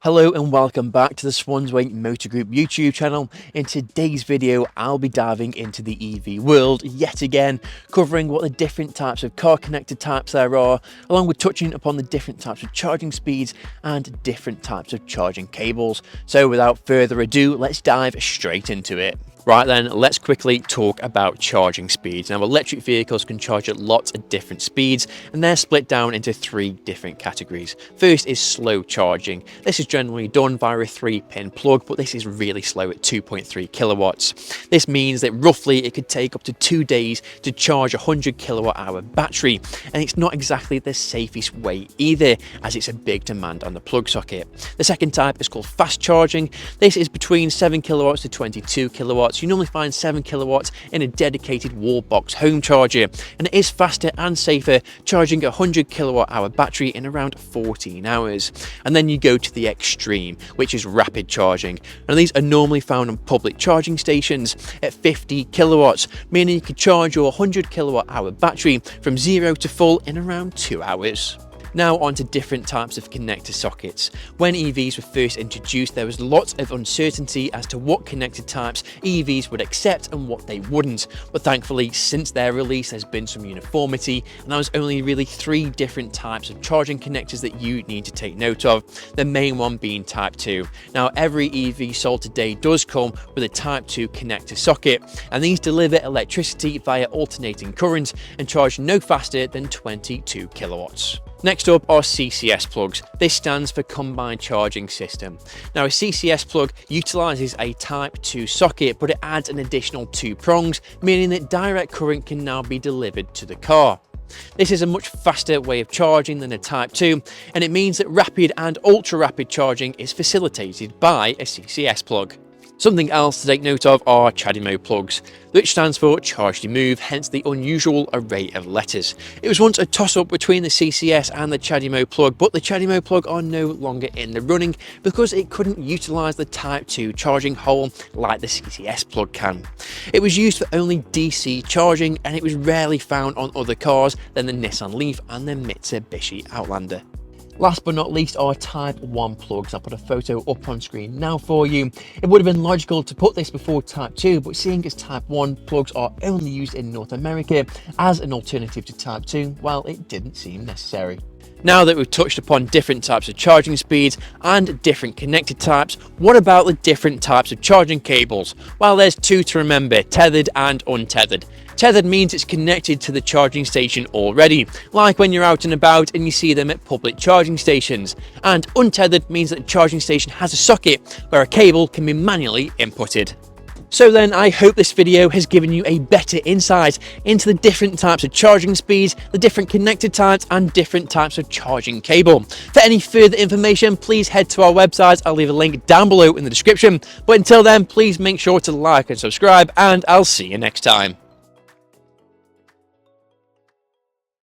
Hello and welcome back to the Swansway Motor Group YouTube channel. In today's video, I'll be diving into the EV world yet again, covering what the different types of car connected types there are, along with touching upon the different types of charging speeds and different types of charging cables. So without further ado, let's dive straight into it. Right then, let's quickly talk about charging speeds. Now, electric vehicles can charge at lots of different speeds, and they're split down into three different categories. First is slow charging. This is generally done via a 3-pin plug, but this is really slow at 2.3 kilowatts. This means that roughly it could take up to 2 days to charge a 100 kilowatt hour battery, and it's not exactly the safest way either, as it's a big demand on the plug socket. The second type is called fast charging. This is between 7 kilowatts to 22 kilowatts. You normally find 7 kilowatts in a dedicated wall box home charger, and it is faster and safer, charging a 100 kilowatt hour battery in around 14 hours. And then you go to the extreme, which is rapid charging, and these are normally found on public charging stations at 50 kilowatts, meaning you could charge your 100 kilowatt hour battery from 0 to full in around 2 hours. Now on to different types of connector sockets. When EVs were first introduced, there was lots of uncertainty as to what connector types EVs would accept and what they wouldn't. But thankfully, since their release, there's been some uniformity, and there was only really 3 different types of charging connectors that you need to take note of, the main one being Type 2. Now, every EV sold today does come with a Type 2 connector socket, and these deliver electricity via alternating current and charge no faster than 22 kilowatts. Next up are CCS plugs. This stands for Combined Charging System. Now, a CCS plug utilizes a Type 2 socket, but it adds an additional 2 prongs, meaning that direct current can now be delivered to the car. This is a much faster way of charging than a Type 2, and it means that rapid and ultra-rapid charging is facilitated by a CCS plug. Something else to take note of are ChadeMo plugs, which stands for Charge to Move, hence the unusual array of letters. It was once a toss-up between the CCS and the ChadeMo plug, but the ChadeMo plug are no longer in the running because it couldn't utilise the Type 2 charging hole like the CCS plug can. It was used for only DC charging, and it was rarely found on other cars than the Nissan Leaf and the Mitsubishi Outlander. Last but not least are Type 1 plugs. I'll put a photo up on screen now for you. It would have been logical to put this before Type 2, but seeing as Type 1 plugs are only used in North America as an alternative to Type 2, well, it didn't seem necessary. Now that we've touched upon different types of charging speeds and different connected types, what about the different types of charging cables? Well, there's 2 to remember, tethered and untethered. Tethered means it's connected to the charging station already, like when you're out and about and you see them at public charging stations. And untethered means that the charging station has a socket where a cable can be manually inputted. So then, I hope this video has given you a better insight into the different types of charging speeds, the different connected types, and different types of charging cable. For any further information, please head to our website. I'll leave a link down below in the description. But until then, please make sure to like and subscribe, and I'll see you next time.